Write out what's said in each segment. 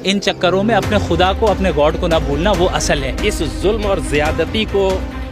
इन चक्करों में अपने खुदा को, अपने गॉड को ना भूलना, वो असल है। इस जुल्म और ज़्यादती को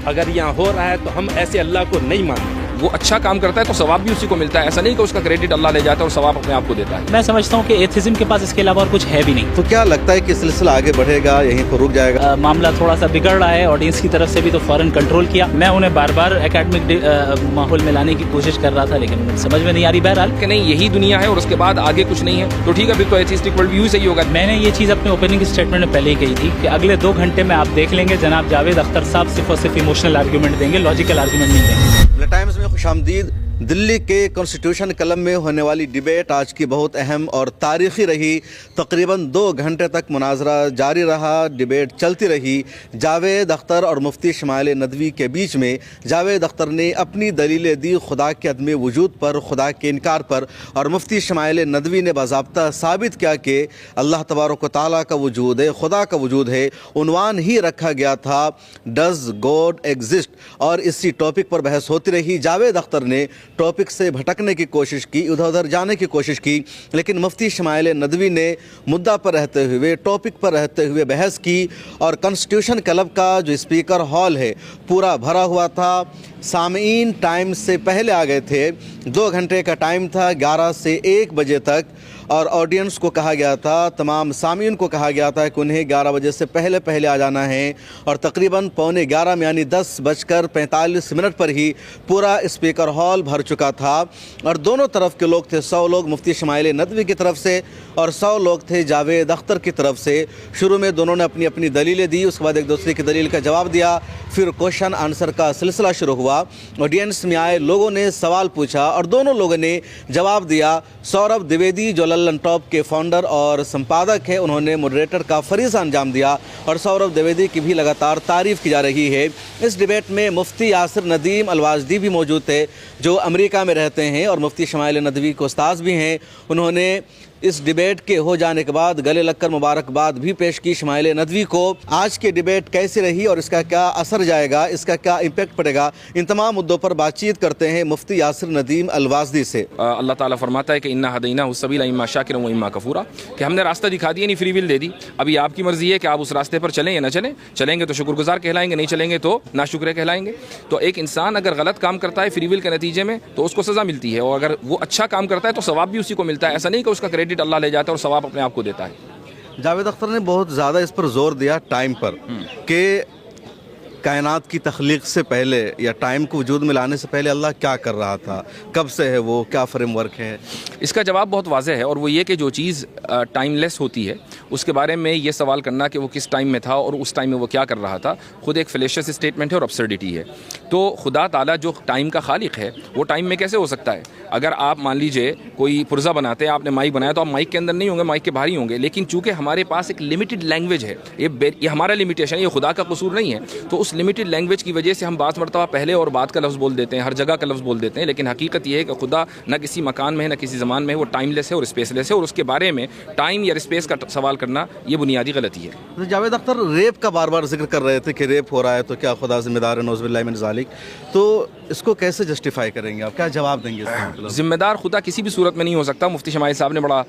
अगर यहाँ हो रहा है तो हम ऐसे अल्लाह को नहीं मानते। वो अच्छा काम करता है तो सवाब भी उसी को मिलता है, ऐसा नहीं कि उसका क्रेडिट अल्लाह ले जाता है और सवाब अपने आप को देता है। मैं समझता हूँ कि एथिज्म के पास इसके अलावा और कुछ है भी नहीं। तो क्या लगता है कि सिलसिला आगे बढ़ेगा, यहीं पर रुक जाएगा? मामला थोड़ा सा बिगड़ रहा है, ऑडियंस की तरफ से भी, तो फौरन कंट्रोल किया। मैं उन्हें बार बार एकेडमिक माहौल में लाने की कोशिश कर रहा था, लेकिन समझ में नहीं आ रही। बहरहाल कि नहीं यही दुनिया है और उसके बाद आगे कुछ नहीं है, तो ठीक है, फिर तो एथिस्टिक वर्ल्ड व्यू सही होगा। मैंने ये चीज़ अपने ओपनिंग स्टेटमेंट में पहले ही कही थी कि अगले 2 घंटे में आप देख लेंगे जनाब जावेद अख्तर साहब सिर्फ और सिर्फ इमोशनल आर्गूमेंट देंगे, लॉजिकल आर्गूमेंट नहीं देंगे। टाइम्स में खुशामदीद। दिल्ली के कॉन्स्टिट्यूशन क्लब में होने वाली डिबेट आज की बहुत अहम और तारीख़ी रही। तकरीबन 2 घंटे तक मुनाजरा जारी रहा, डिबेट चलती रही। जावेद अख्तर और मुफ्ती शमाइल नदवी के बीच में जावेद अख्तर ने अपनी दलीलें दी खुदा के अदम वजूद पर, खुदा के इनकार पर, और मुफ्ती शमाइल नदवी ने बाज़ाब्ता साबित किया कि अल्लाह तबारक व तआला का वजूद है, खुदा का वजूद है। उन्वान ही रखा गया था डज़ गॉड एग्जिस्ट, और इसी टॉपिक पर बहस होती रही। जावेद अख्तर ने टॉपिक से भटकने की कोशिश की, उधर उधर जाने की कोशिश की, लेकिन मुफ्ती शमाइल नदवी ने मुद्दा पर रहते हुए, टॉपिक पर रहते हुए बहस की। और कॉन्स्टिट्यूशन क्लब का जो स्पीकर हॉल है पूरा भरा हुआ था। सामीन टाइम से पहले आ गए थे। 2 घंटे का टाइम था, 11 से 1 बजे तक, और ऑडियंस को कहा गया था, तमाम सामीन को कहा गया था कि उन्हें 11 बजे से पहले पहले आ जाना है। और तकरीबन 11:15 में यानी 10:45 पर ही पूरा स्पीकर हॉल भर चुका था। और दोनों तरफ के लोग थे, 100 लोग मुफ्ती शमाइल नदवी की तरफ से और 100 लोग थे जावेद अख्तर की तरफ से। शुरू में दोनों ने अपनी अपनी दलीलें दी, उसके बाद एक दूसरे की दलील का जवाब दिया, फिर क्वेश्चन आंसर का सिलसिला शुरू हुआ। ऑडियंस में आए लोगों ने सवाल पूछा और दोनों लोगों ने जवाब दिया। सौरभ द्विवेदी जो लल्लन टॉप के फाउंडर और संपादक है, उन्होंने मॉडरेटर का फरीज़ा अंजाम दिया और सौरभ द्विवेदी की भी लगातार तारीफ़ की जा रही है। इस डिबेट में मुफ्ती यासिर नदीम अलवाजदी भी मौजूद थे जो अमेरिका में रहते हैं और मुफ्ती शमाइल नदवी के उस्ताद भी हैं। उन्होंने इस डिबेट के हो जाने के बाद गले लगकर मुबारकबाद भी पेश की शमाइल नदवी को। आज की डिबेट कैसी रही और इसका क्या असर जाएगा, इसका क्या इम्पैक्ट पड़ेगा, इन तमाम मुद्दों पर बातचीत करते हैं मुफ्ती यासिर नदीम अलवाजदी से। अल्लाह ताला फरमाता है कि इन्ना हदैना सबीला इम्मा शाकिरन व इम्मा कफूरा, कि हमने रास्ता दिखा दिया, नहीं फ्री विल दे दी। अभी आपकी मर्जी है कि आप उस रास्ते पर चलें या ना चलें। चलेंगे तो शुक्रगुजार कहलाएंगे, नहीं चलेंगे तो नाशुक्र कहलाएंगे। तो एक इंसान अगर गलत काम करता है फ्री विल के नतीजे में तो उसको सज़ा मिलती है, और अगर वो अच्छा काम करता है तो सवाब भी उसी को मिलता है। ऐसा नहीं कि उसका क्रेडिट अल्लाह ले जाता है और सवाब अपने आप को देता है। जावेद अख्तर ने बहुत ज़्यादा इस पर जोर दिया टाइम पर कि कायनात की तख्लीक से पहले या टाइम को वजूद में लाने से पहले अल्लाह क्या कर रहा था, कब से है वो, क्या फ्रेमवर्क है। इसका जवाब बहुत वाज़ेह है, और वो ये कि जो चीज़ टाइमलेस होती है उसके बारे में ये सवाल करना कि वो किस टाइम में था और उस टाइम में वो क्या कर रहा था, खुद एक फेलेशियस स्टेटमेंट है और अब्सर्डिटी है। तो खुदा ताला जो टाइम का खालिक है वो टाइम में कैसे हो सकता है? अगर आप मान लीजिए कोई पुर्जा बनाते हैं, आपने माइक बनाया, तो आप माइक के अंदर नहीं होंगे, माइक के बाहर ही होंगे। लेकिन चूँकि हमारे पास एक लिमिटेड लैंग्वेज है, ये हमारा लिमिटेशन है, ये खुदा का कसूर नहीं है। तो उस लिमिटेड लैंग्वेज की वजह से हम बात मरतबा पहले और बाद का लफ्ज़ बोल देते हैं, हर जगह का लफ्ज़ बोल देते हैं। लेकिन हकीकत ये है कि खुदा न किसी मकान में है, न किसी ज़मान में है, वो टाइमलेस है और स्पेसलेस है, और उसके बारे में टाइम या स्पेस का सवाल करना ये बुनियादी गलती है। तो जावेद अख्तर रेप का बार बार जिक्र कर रहे थे कि रेप हो रहा है तो क्या खुदा जिम्मेदार है, नौज़ुबिल्लाहि मिन ज़ालिक। तो इसको कैसे जस्टिफाई करेंगे आप, क्या जवाब देंगे इसका? मतलब जिम्मेदार खुदा किसी भी सूरत में नहीं हो सकता। मुफ्ती शमाइल साहब ने बड़ा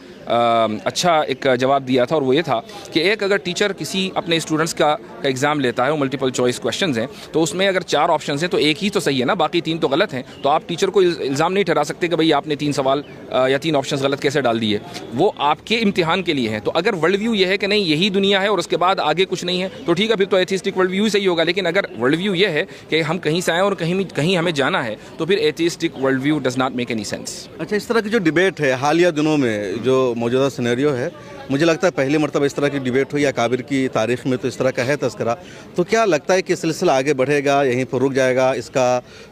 अच्छा एक जवाब दिया था, और वो ये था कि एक अगर टीचर किसी अपने स्टूडेंट्स का एग्ज़ाम लेता है, वो मल्टीपल चॉइस क्वेश्चंस हैं, तो उसमें अगर 4 ऑप्शंस हैं तो एक ही तो सही है ना, बाकी 3 तो गलत हैं। तो आप टीचर को इल्ज़ाम नहीं ठहरा सकते कि भाई आपने 3 सवाल या 3 ऑप्शंस गलत कैसे डाल दिए। वो आपके इम्तिहान के लिए हैं। तो अगर वर्ल्ड व्यू ये है कि नहीं यही दुनिया है और उसके बाद आगे कुछ नहीं है, तो ठीक है, फिर तो एथिस्टिक वर्ल्ड व्यू सही होगा। लेकिन अगर वर्ल्ड व्यू ये है कि हम कहीं से आए और कहीं हमें जाना है, तो फिर atheistic world view does not make any sense. अच्छा, इस तरह की जो डिबेट है हालिया दिनों में, जो मौजूदा सिनेरियो है, मुझे लगता है पहली मरतबा इस तरह की डिबेट हुई या काबिर की तारीख़ में तो इस तरह का है तस्करा। तो क्या लगता है कि सिलसिला आगे बढ़ेगा, यहीं पर रुक जाएगा, इसका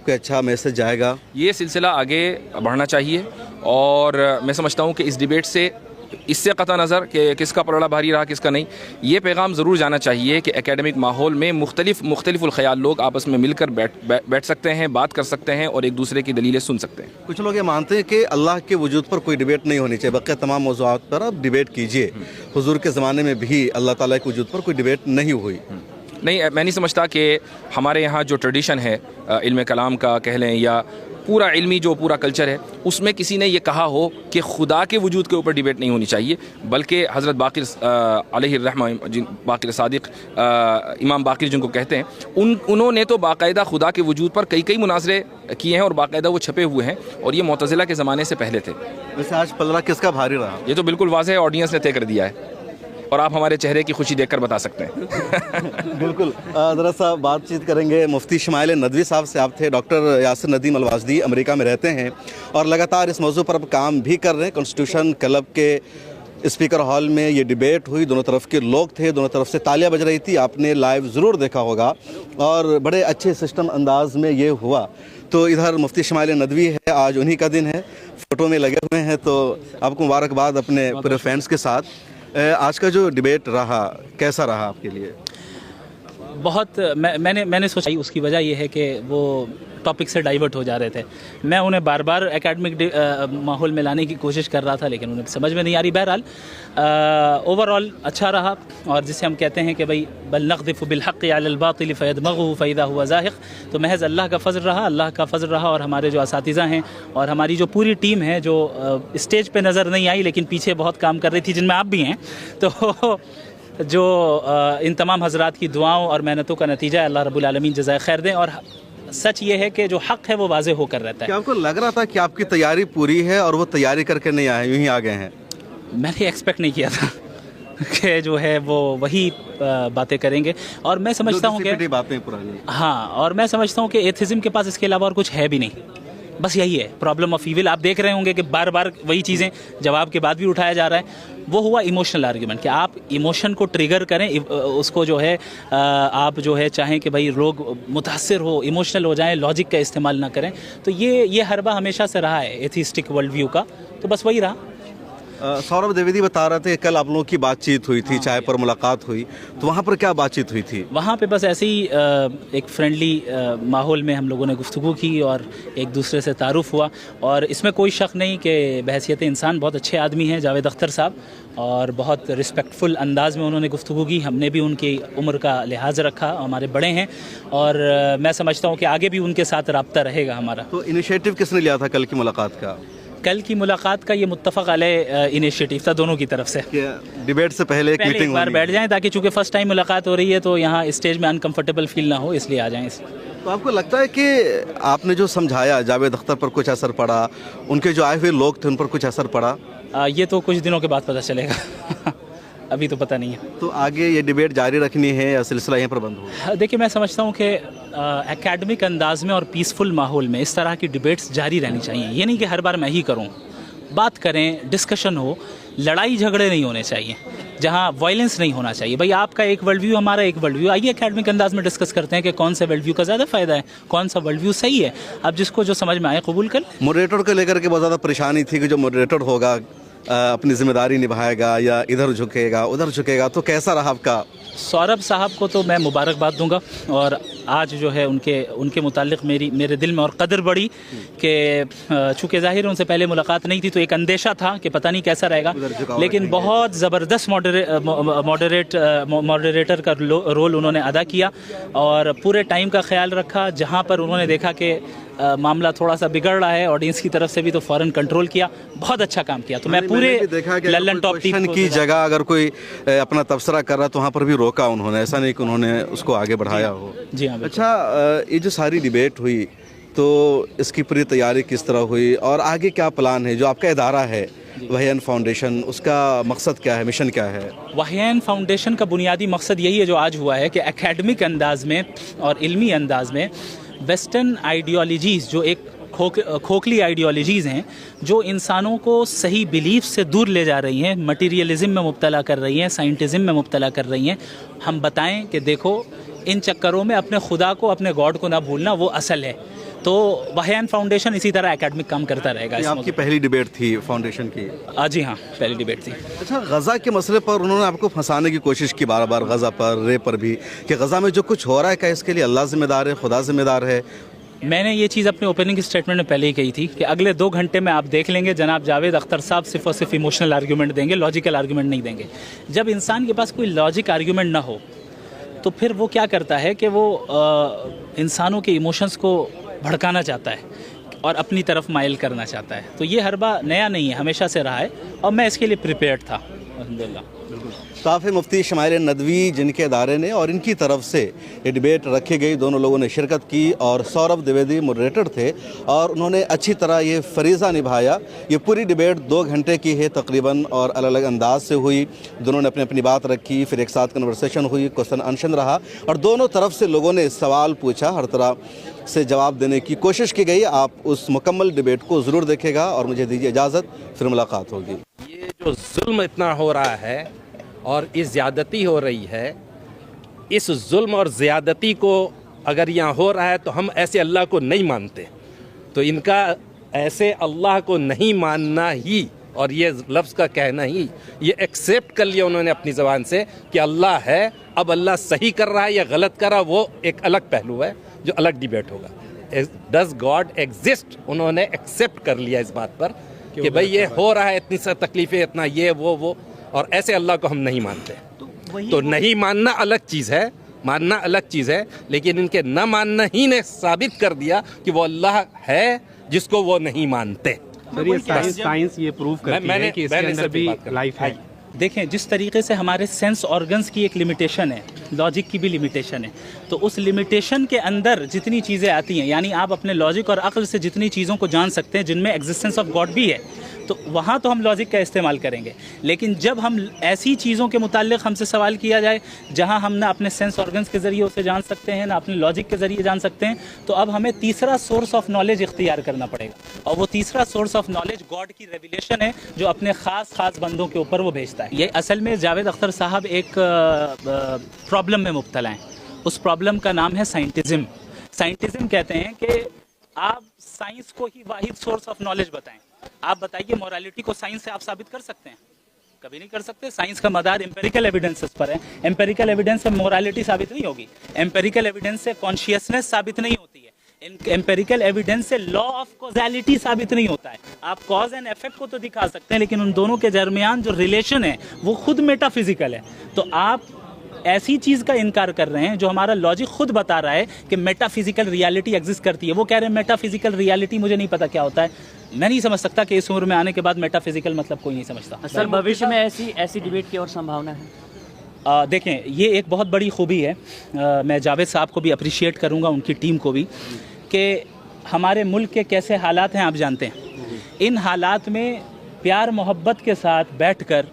कोई अच्छा मैसेज जाएगा? ये सिलसिला आगे बढ़ना चाहिए, और मैं समझता हूँ कि इस डिबेट से इससे कता नज़र कि किसका पलड़ा भारी रहा किसका नहीं, ये पैगाम ज़रूर जाना चाहिए कि एकेडमिक माहौल में मुख्तलिफ़ुल ख़याल लोग आपस में मिलकर बैठ सकते हैं, बात कर सकते हैं और एक दूसरे की दलीलें सुन सकते हैं। कुछ लोग ये मानते हैं कि अल्लाह के वजूद पर कोई डिबेट नहीं होनी चाहिए, बाकी तमाम मौज़ूआत पर आप डिबेट कीजिए। हुजूर के ज़माने में भी अल्लाह ताला के वजूद पर कोई डिबेट नहीं हुई। नहीं, मैं नहीं समझता कि हमारे यहाँ जो ट्रेडिशन है इल्म कलाम का कह लें या पूरा इल्मी जो पूरा कल्चर है उसमें किसी ने ये कहा हो कि खुदा के वजूद के ऊपर डिबेट नहीं होनी चाहिए, बल्कि हज़रत बाक़िर अलैहिर्रहमा बाक़िर सादिक इमाम बाक़िर जिनको कहते हैं उन्होंने तो बाकायदा खुदा के वजूद पर कई मुनाजरे किए हैं और बाकायदा वो छपे हुए हैं, और ये मुतज़िला के ज़माने से पहले थे। वैसे आज पलड़ा किसका भारी रहा? ये तो बिल्कुल वाज़ेह है, ऑडियंस ने तय कर दिया है, और आप हमारे चेहरे की खुशी देखकर बता सकते हैं। बिल्कुल। ज़रा सा बातचीत करेंगे मुफ्ती इस्माइल नदवी साहब से। आप थे डॉक्टर यासिर नदीम अलवाजदी, अमेरिका में रहते हैं और लगातार इस मौजू पर अब काम भी कर रहे हैं। कॉन्स्टिट्यूशन क्लब के स्पीकर हॉल में ये डिबेट हुई, दोनों तरफ के लोग थे, दोनों तरफ से तालियां बज रही थी, आपने लाइव ज़रूर देखा होगा और बड़े अच्छे सिस्टम अंदाज में ये हुआ। तो इधर मुफ्ती इस्माइल नदवी है, आज उन्हीं का दिन है, फ़ोटो में लगे हुए हैं, तो आपको मुबारकबाद अपने पूरे फैंस के साथ। आज का जो डिबेट रहा कैसा रहा आपके लिए? बहुत मैंने सोचा, उसकी वजह यह है कि वो टॉपिक से डाइवर्ट हो जा रहे थे। मैं उन्हें बार बार एकेडमिक माहौल में लाने की कोशिश कर रहा था, लेकिन उन्हें समझ में नहीं आ रही। बहरहाल ओवरऑल अच्छा रहा, और जिसे हम कहते हैं कि भाई बल नक़्ज़िफ़ु बिल-हक़्क़ि अलल बातिल फ़यदमग़ुहु फ़इज़ा हुवा ज़ाहिक़, तो महज़ अल्लाह का फ़ज़ल रहा और हमारे जो असातिज़ा हैं और हमारी जो पूरी टीम है जो स्टेज पे नज़र नहीं आई लेकिन पीछे बहुत काम कर रही थी, जिनमें आप भी हैं, तो जो इन तमाम हज़रात की दुआओं और मेहनतों का नतीजा अल्लाह रब्बुल आलमीन जज़ाए खैर दें। और सच ये है कि जो हक़ है वो वाज़े होकर रहता है। क्या आपको लग रहा था कि आपकी तैयारी पूरी है और वो तैयारी करके नहीं आए, यूँ ही आ गए हैं? मैंने एक्सपेक्ट नहीं किया था कि जो है वो वही बातें करेंगे, और मैं समझता हूँ कि बातें पुरानी। हाँ, और मैं समझता हूँ कि एथिज़म के पास इसके अलावा और कुछ है भी नहीं। बस यही है प्रॉब्लम ऑफ ईविल। आप देख रहे होंगे कि बार बार वही चीज़ें जवाब के बाद भी उठाया जा रहा है। वो हुआ इमोशनल आर्ग्यूमेंट, कि आप इमोशन को ट्रिगर करें, उसको जो है आप जो है चाहें कि भाई लोग मुतासर हो, इमोशनल हो जाएं, लॉजिक का इस्तेमाल ना करें। तो ये हरबा हमेशा से रहा है एथिस्टिक वर्ल्ड व्यू का, तो बस वही रहा। सौरभ द्विवेदी बता रहे थे कल आप लोगों की बातचीत हुई थी, चाय पर मुलाकात हुई, तो वहाँ पर क्या बातचीत हुई थी? वहाँ पे बस ऐसे ही एक फ्रेंडली माहौल में हम लोगों ने गुफ्तगू की और एक दूसरे से तारुफ़ हुआ, और इसमें कोई शक नहीं कि बहैसियत इंसान बहुत अच्छे आदमी हैं जावेद अख्तर साहब, और बहुत रिस्पेक्टफुल अंदाज में उन्होंने गुफ्तगू की। हमने भी उनकी उम्र का लिहाज रखा, हमारे बड़े हैं, और मैं समझता हूँ कि आगे भी उनके साथ रब्ता रहेगा हमारा। तो इनिशिएटिव किसने लिया था कल की मुलाकात का? कल की मुलाकात का ये मुत्तफ़क़ अलैह इनिशिएटिव था दोनों की तरफ से। डिबेट से पहले एक मीटिंग बार बैठ जाएं, ताकि चूँकि फ़र्स्ट टाइम मुलाकात हो रही है तो यहाँ स्टेज में अनकम्फर्टेबल फील ना हो, इसलिए आ जाएं। तो आपको लगता है कि आपने जो समझाया जावेद अख्तर पर कुछ असर पड़ा, उनके जो आए हुए लोग थे उन पर कुछ असर पड़ा? ये तो कुछ दिनों के बाद पता चलेगा अभी तो पता नहीं है। तो आगे ये डिबेट जारी रखनी है या सिलसिला यहाँ पर बंद होगा? देखिए, मैं समझता हूँ कि एकेडमिक अंदाज में और पीसफुल माहौल में इस तरह की डिबेट्स जारी रहनी चाहिए। ये नहीं कि हर बार मैं ही करूँ, बात करें, डिस्कशन हो, लड़ाई झगड़े नहीं होने चाहिए, जहाँ वायलेंस नहीं होना चाहिए। भाई आपका एक वर्ल्ड व्यू, हमारा एक वर्ल्ड व्यू, आइए एकेडमिक अंदाज में डिस्कस करते हैं कि कौन सा वर्ल्ड व्यू का ज़्यादा फ़ायदा है, कौन सा वर्ल्ड व्यू सही है। अब जिसको जो समझ में आए कबूल कर। मॉडरेटर को लेकर के बहुत ज़्यादा परेशानी थी कि जो मॉडरेटर होगा अपनी जिम्मेदारी निभाएगा या इधर झुकेगा उधर झुकेगा, तो कैसा रहा आपका? सौरभ साहब को तो मैं मुबारकबाद दूंगा, और आज जो है उनके मुताल्लिक़ मेरे दिल में और कदर बढ़ी कि चूँकि ज़ाहिर उनसे पहले मुलाकात नहीं थी तो एक अंदेशा था कि पता नहीं कैसा रहेगा, लेकिन बहुत ज़बरदस्त मॉडरेटर का रोल उन्होंने अदा किया और पूरे टाइम का ख्याल रखा। जहाँ पर उन्होंने देखा कि मामला थोड़ा सा बिगड़ रहा है ऑडियंस की तरफ से भी, तो फ़ौरन कंट्रोल किया, बहुत अच्छा काम किया। तो मैं पूरे लल्लन टॉप टीम की जगह अगर कोई अपना तबसरा कर रहा तो वहाँ पर भी रोका उन्होंने, ऐसा नहीं कि उन्होंने उसको आगे बढ़ाया हो। जी हाँ। अच्छा, ये जो सारी डिबेट हुई तो इसकी पूरी तैयारी किस तरह हुई और आगे क्या प्लान है? जो आपका इदारा है वहयन फाउंडेशन, उसका मकसद क्या है, मिशन क्या है? वहयन फाउंडेशन का बुनियादी मकसद यही है जो आज हुआ है कि एकेडमिक अंदाज में और इल्मी अंदाज में वेस्टर्न आइडियोलॉजीज़, जो एक खोखली आइडियोलॉजीज़ हैं, जो इंसानों को सही बिलीफ से दूर ले जा रही हैं, मटीरियलिज्म में मुब्तला कर रही हैं, साइंटिज़म में मुब्तला कर रही हैं, हम बताएं कि देखो इन चक्करों में अपने खुदा को, अपने गॉड को ना भूलना, वो असल है। तो वहयन फाउंडेशन इसी तरह एकेडमिक काम करता रहेगा। आपकी पहली डिबेट थी फाउंडेशन की? जी हाँ, पहली डिबेट थी। अच्छा, गज़ा के मसले पर उन्होंने आपको फंसाने की कोशिश की बार बार, गज़ा पर, रे पर भी, कि गज़ा में जो कुछ हो रहा है क्या इसके लिए अल्लाह ज़िम्मेदार है, खुदा ज़िम्मेदार है? मैंने ये चीज़ अपने ओपनिंग स्टेटमेंट में पहले ही कही थी कि अगले 2 घंटे में आप देख लेंगे जनाब जावेद अख्तर साहब सिर्फ और सिर्फ इमोशनल आर्ग्यूमेंट देंगे, लॉजिकल आर्ग्यूमेंट नहीं देंगे। जब इंसान के पास कोई लॉजिक आर्ग्यूमेंट ना हो तो फिर वो क्या करता है कि वो इंसानों के इमोशंस को भड़काना चाहता है। और अपनी तरफ माइल करना चाहता है। तो ये हरबा नया नहीं है, हमेशा से रहा है और मैं इसके लिए प्रिपेयर्ड था अल्हम्दुलिल्लाह। ताफ़े मुफ्ती शमाइल नदवी जिनके इदारे ने और इनकी तरफ से ये डिबेट रखी गई, दोनों लोगों ने शिरकत की और सौरभ द्विवेदी मॉडरेटर थे और उन्होंने अच्छी तरह ये फरीज़ा निभाया। ये पूरी डिबेट 2 घंटे की है तकरीबन और अलग अलग अंदाज से हुई। दोनों ने अपनी अपनी बात रखी, फिर एक साथ कन्वर्सेशन हुई, क्वेश्चन आंसर रहा और दोनों तरफ से लोगों ने सवाल पूछा, हर तरह से जवाब देने की कोशिश की गई। आप उस मुकम्मल डिबेट को ज़रूर देखेगा और मुझे दीजिए इजाज़त, फिर मुलाकात होगी। ये जो जुल्म इतना हो रहा है और इस ज़्यादती हो रही है, इस जुल्म और ज़्यादती को अगर यहाँ हो रहा है तो हम ऐसे अल्लाह को नहीं मानते। तो इनका ऐसे अल्लाह को नहीं मानना ही और ये लफ्ज़ का कहना ही, ये एक्सेप्ट कर लिया उन्होंने अपनी ज़बान से कि अल्लाह है। अब अल्लाह सही कर रहा है या गलत कर रहा है वो एक अलग पहलू है जो अलग डिबेट होगा। डज गॉड एग्जिस्ट, उन्होंने एक्सेप्ट कर लिया इस बात पर कि भाई ये हो रहा है, इतनी सा तकलीफ़ें, इतना ये वो और ऐसे अल्लाह को हम नहीं मानते। तो नहीं मानना अलग चीज़ है, मानना अलग चीज़ है, लेकिन इनके न मानना ही ने साबित कर दिया कि वो अल्लाह है जिसको वो नहीं मानते। सर ये साइंस ये प्रूव करती है कि इसके अंदर भी लाइफ है। देखें, जिस तरीके से हमारे सेंस ऑर्गन्स की एक लिमिटेशन है, लॉजिक की भी लिमिटेशन है, तो उस लिमिटेशन के अंदर जितनी चीज़ें आती हैं, यानी आप अपने लॉजिक और अक्ल से जितनी चीज़ों को जान सकते हैं जिनमें एग्जिस्टेंस ऑफ गॉड भी है, तो वहाँ तो हम लॉजिक का इस्तेमाल करेंगे। लेकिन जब हम ऐसी चीज़ों के मुताल्लिक़ हमसे सवाल किया जाए जहाँ हम ना अपने सेंस ऑर्गन्स के ज़रिए उसे जान सकते हैं ना अपने लॉजिक के ज़रिए जान सकते हैं, तो अब हमें तीसरा सोर्स ऑफ नॉलेज इख्तियार करना पड़ेगा और वो तीसरा सोर्स ऑफ नॉलेज गॉड की रेवलेशन है जो अपने ख़ास बंदों के ऊपर वो भेजता है। ये असल में जावेद अख्तर साहब एक प्रॉब्लम में मुब्तला हैं। उस प्रॉब्लम का नाम है साइंटिज़म। साइंटिज़म कहते हैं कि आप साइंस को ही वाहिद सोर्स ऑफ नॉलेज बताएं। आप बताइए, मोरालिटी को साइंस से आप साबित कर सकते हैं? कभी नहीं कर सकते। साइंस का मदार एम्पेरिकल एविडेंसेस पर है। एम्पेरिकल एविडेंस से मोरालिटी साबित नहीं होगी, एम्पेरिकल एविडेंस से कॉन्शियसनेस साबित नहीं होती है, एम्पेरिकल एविडेंस से लॉ ऑफ कॉजालिटी साबित नहीं होता है। आप कॉज एंड इफेक्ट को तो दिखा सकते हैं, लेकिन उन दोनों के दरमियान जो रिलेशन है वो खुद मेटाफिजिकल है। तो आप ऐसी चीज़ का इनकार कर रहे हैं जो हमारा लॉजिक खुद बता रहा है कि मेटाफिजिकल रियलिटी एग्जिस्ट करती है। वो कह रहे हैं मेटाफिजिकल रियलिटी मुझे नहीं पता क्या होता है। मैं नहीं समझ सकता कि इस उम्र में आने के बाद मेटाफिजिकल मतलब कोई नहीं समझता। सर भविष्य में ऐसी डिबेट की और संभावना है? देखें, ये एक बहुत बड़ी खूबी है। मैं जावेद साहब को भी अप्रिशिएट करूँगा, उनकी टीम को भी, कि हमारे मुल्क के कैसे हालात हैं आप जानते हैं। इन हालात में प्यार मोहब्बत के साथ बैठकर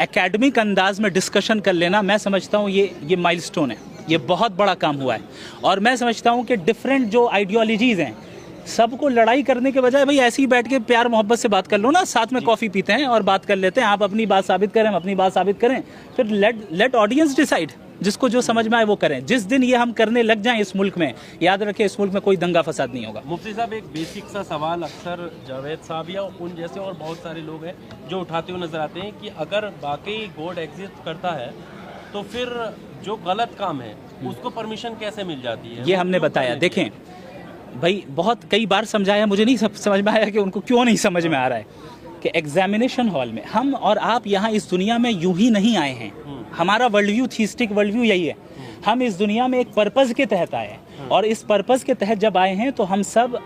एकेडमिक अंदाज में डिस्कशन कर लेना, मैं समझता हूँ ये माइलस्टोन है, ये बहुत बड़ा काम हुआ है। और मैं समझता हूँ कि डिफरेंट जो आइडियोलॉजीज़ हैं, सबको लड़ाई करने के बजाय भाई ऐसे ही बैठ के प्यार मोहब्बत से बात कर लो ना, साथ में कॉफ़ी पीते हैं और बात कर लेते हैं। आप अपनी बात साबित करें, हम अपनी बात साबित करें, फिर लेट ऑडियंस डिसाइड, जिसको जो समझ में आए वो करें। जिस दिन ये हम करने लग जाएं इस मुल्क में, याद रखें इस मुल्क में कोई दंगा फसाद नहीं होगा। मुफ्ती साहब, एक बेसिक सा सवाल अक्सर जावेद साहब या उन जैसे और बहुत सारे लोग हैं जो उठाते हुए नजर आते हैं कि अगर वाकई गॉड एग्जिस्ट करता है तो फिर जो गलत काम है उसको परमिशन कैसे मिल जाती है? ये हमने बताया। देखें भाई, बहुत कई बार समझाया, मुझे नहीं समझ में आया कि उनको क्यों नहीं समझ में आ रहा है कि एग्जामिनेशन हॉल में हम और आप यहाँ इस दुनिया में यूं ही नहीं आए हैं। हमारा world view, theistic world view यही है। हम इस दुनिया में एक पर्पज़ के तहत आए हैं और इस पर्पज़ के तहत जब आए हैं तो हम सब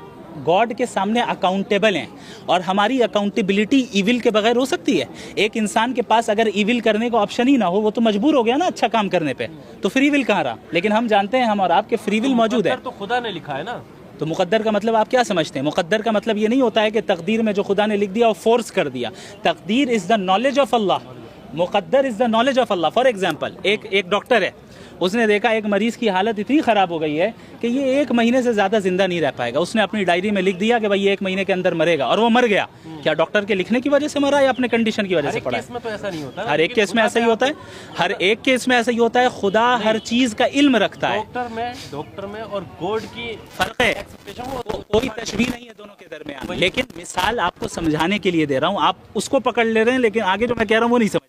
गॉड के सामने अकाउंटेबल हैं और हमारी अकाउंटेबिलिटी ईविल के बगैर हो सकती है? एक इंसान के पास अगर ईविल करने का ऑप्शन ही ना हो, वो तो मजबूर हो गया ना अच्छा काम करने पे, तो फ्री विल कहाँ रहा? लेकिन हम जानते हैं हम और आपके फ्री विल मौजूद है। तो खुदा ने लिखा है ना। तो मुकद्दर का मतलब आप क्या समझते हैं? मुकद्दर का मतलब ये नहीं होता है कि तकदीर में जो खुदा ने लिख दिया और फोर्स कर दिया। तकदीर is the knowledge of Allah, Muqaddar is the knowledge of Allah. For example, एक डॉक्टर है, उसने देखा एक मरीज़ की हालत इतनी ख़राब हो गई है कि ये 1 महीने से ज़्यादा ज़िंदा नहीं रह पाएगा। उसने अपनी डायरी में लिख दिया कि भाई ये 1 महीने के अंदर मरेगा, और वो मर गया। क्या डॉक्टर के लिखने की वजह से मरा या अपने कंडीशन की वजह से पड़ा? में तो ऐसा नहीं होता। हर एक केस में ऐसा ही होता है, हर एक केस में ऐसा ही होता है। खुदा हर चीज़ का इल्म रखता है। डॉक्टर में और गॉड की फ़र्क है, कोई तशबीह नहीं है दोनों के दरमियान। लेकिन मिसाल आपको समझाने के लिए दे रहा हूँ, आप उसको पकड़ ले रहे हैं, लेकिन आगे जो मैं कह रहा हूँ वो नहीं समझ।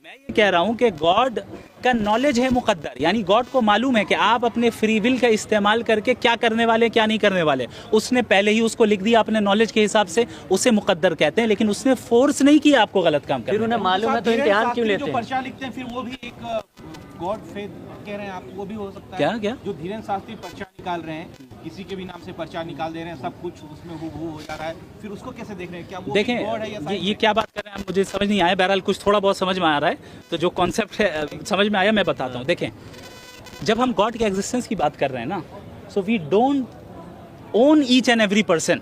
मैं ये कह रहा हूँ कि गॉड का नॉलेज है मुकद्दर, यानी गॉड को मालूम है कि आप अपने फ्री विल का इस्तेमाल करके क्या करने वाले क्या नहीं करने वाले। उसने पहले ही उसको लिख दिया अपने नॉलेज के हिसाब से, उसे मुकद्दर कहते हैं। लेकिन उसने फोर्स नहीं किया आपको गलत काम करने। फिर उन्हें मालूम है तो इम्तिहान क्यों लेते हैं? पर्चा लिखते हैं फिर वो भी एक गॉड फेथ कह रहे हैं आप, वो भी हो सकता है। क्या जो धीरेन्द्र शास्त्री पर्चा निकाल रहे हैं किसी के भी नाम से पर्चा निकाल दे रहे हैं, सब कुछ उसमें हूबहू हो जा रहा है, फिर उसको कैसे देख रहे हैं? क्या वो देखें गॉड है या ये क्या बात कर रहे हैं मुझे समझ नहीं आया, बहरहाल कुछ थोड़ा बहुत समझ में आ रहा है, तो जो कॉन्सेप्ट है समझ में आया मैं बताता हूँ। देखें जब हम गॉड के एग्जिस्टेंस की बात कर रहे हैं ना, so we don't own each and every person.